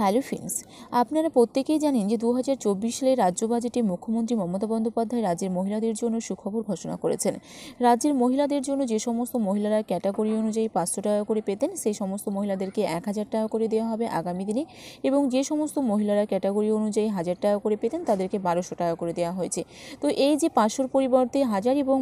Hello friends, আপনারা প্রত্যেকেই জানেন যে 2024 সালের রাজ্য বাজেটে মুখ্যমন্ত্রী মমতা বন্দ্যোপাধ্যায় রাজ্যের মহিলাদের জন্য সুখবর ঘোষণা করেছেন। রাজ্যের মহিলাদের জন্য যে সমস্ত মহিলারা ক্যাটাগরি অনুযায়ী 500 টাকা করে পেতেন, সেই সমস্ত মহিলাদেরকে 1000 টাকা করে দেওয়া হবে আগামী দিনে, এবং যে সমস্ত মহিলারা ক্যাটাগরি অনুযায়ী 1000 টাকা করে পেতেন তাদেরকে 1200 টাকা করে দেওয়া হয়েছে। তো এই যে 500-র পরিবর্তে 1000 এবং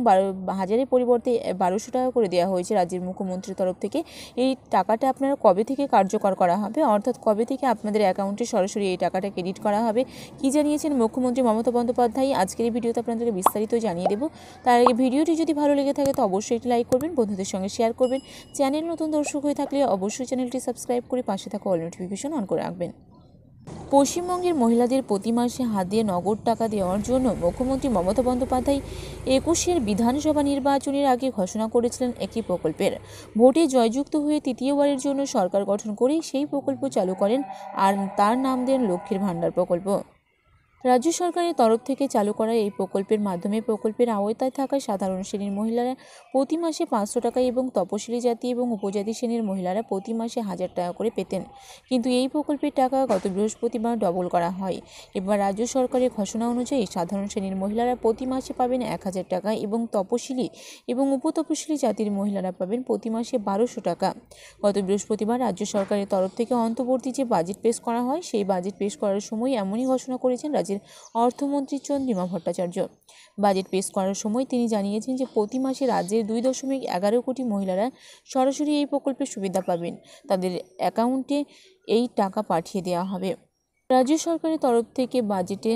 1000-এর পরিবর্তে 1200 টাকা করে দেওয়া হয়েছে রাজ্যের মুখ্যমন্ত্রীর তরফ থেকে, এই টাকাটা আপনারা কবে থেকে কার্যকর করা হবে, অর্থাৎ কবে থেকে আপনাদের অ্যাকাউন্টে সরাসরি এই টাকাটা ক্রেডিট করা হবে, কি জানিয়েছেন মুখ্যমন্ত্রী মমতা বন্দ্যোপাধ্যায়, আজকের এই ভিডিওতে আপনাদেরকে বিস্তারিত জানিয়ে দেবো। তার আগে ভিডিওটি যদি ভালো লেগে থাকে তো অবশ্যই একটি লাইক করবেন, বন্ধুদের সঙ্গে শেয়ার করবেন। চ্যানেল নতুন দর্শক হয়ে থাকলে অবশ্যই চ্যানেলটি সাবস্ক্রাইব করে পাশে থাকা অল নোটিফিকেশন অন করে রাখবেন। পশ্চিমবঙ্গের মহিলাদের প্রতি মাসে হাত দিয়ে নগদ টাকা দেওয়ার জন্য মুখ্যমন্ত্রী মমতা বন্দ্যোপাধ্যায় 21-এর বিধানসভা নির্বাচনের আগে ঘোষণা করেছিলেন একটি প্রকল্পের। ভোটে জয়যুক্ত হয়ে তৃতীয়বারের জন্য সরকার গঠন করে সেই প্রকল্প চালু করেন, আর তার নাম দেন লক্ষ্মীর ভাণ্ডার প্রকল্প। রাজ্য সরকারের তরফ থেকে চালু করা এই প্রকল্পের মাধ্যমে প্রকল্পের আওতায় থাকা সাধারণ শ্রেণীর মহিলারা প্রতি মাসে 500 টাকা এবং তপশিলি জাতি এবং উপজাতি শ্রেণীর মহিলারা প্রতি মাসে 1000 টাকা করে পেতেন। কিন্তু এই প্রকল্পের টাকা গত বৃহস্পতিবার ডবল করা হয়। এবার রাজ্য সরকারের ঘোষণা অনুযায়ী সাধারণ শ্রেণীর মহিলারা প্রতি মাসে পাবেন 1000 টাকা এবং তপশিলি এবং উপতপশিলি জাতির মহিলারা পাবেন প্রতি মাসে 1200 টাকা। গত বৃহস্পতিবার রাজ্য সরকারের তরফ থেকে অন্তর্বর্তী যে বাজেট পেশ করা হয়, সেই বাজেট পেশ করার সময় এমনই ঘোষণা করেছেন রাজ্যের অর্থমন্ত্রী চন্দ্রিমা ভট্টাচার্য। বাজেট পেশ করার সময় তিনি জানিয়েছেন যে প্রতি মাসে রাজ্যের 2.11 কোটি মহিলারা সরাসরি এই প্রকল্পের সুবিধা পাবেন, তাদের অ্যাকাউন্টে এই টাকা পাঠিয়ে দেওয়া হবে। রাজ্য সরকারের তরফ থেকে বাজেটে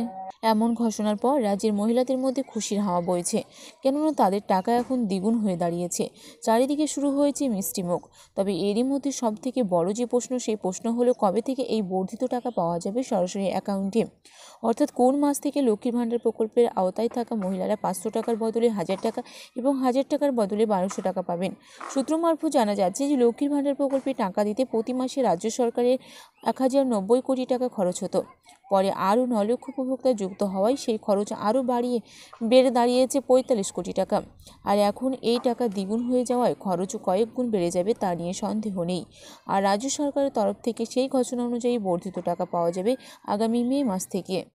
এমন ঘোষণার পর রাজ্যের মহিলাদের মধ্যে খুশির হাওয়া বইছে, কেননা তাদের টাকা এখন দ্বিগুণ হয়ে দাঁড়িয়েছে। চারিদিকে শুরু হয়েছে মিষ্টিমুখ। তবে এরই মধ্যে সবথেকে বড় যে প্রশ্ন, সেই প্রশ্ন হলো কবে থেকে এই বর্ধিত টাকা পাওয়া যাবে সরাসরি অ্যাকাউন্টে, অর্থাৎ কোন মাস থেকে লক্ষ্মীর ভাণ্ডার প্রকল্পের আওতায় থাকা মহিলারা 500 টাকার বদলে 1000 টাকা এবং 1000 টাকার বদলে 1200 টাকা পাবেন। সূত্র মারফত জানা যাচ্ছে যে লক্ষ্মীর ভাণ্ডার প্রকল্পে টাকা দিতে প্রতি মাসে রাজ্য সরকারের 1090 কোটি টাকা খরচ হতো। পরে আরও 9 লক্ষ উপভোক্তা যুক্ত হওয়ায় সেই খরচ আরও বেড়ে দাঁড়িয়েছে 45 কোটি টাকা। আর এখন এই টাকা দ্বিগুণ হয়ে যাওয়ায় খরচও কয়েক গুণ বেড়ে যাবে, তা নিয়ে সন্দেহ নেই। আর রাজ্য সরকারের তরফ থেকে সেই ঘোষণা অনুযায়ী বর্ধিত টাকা পাওয়া যাবে আগামী মে মাস থেকে।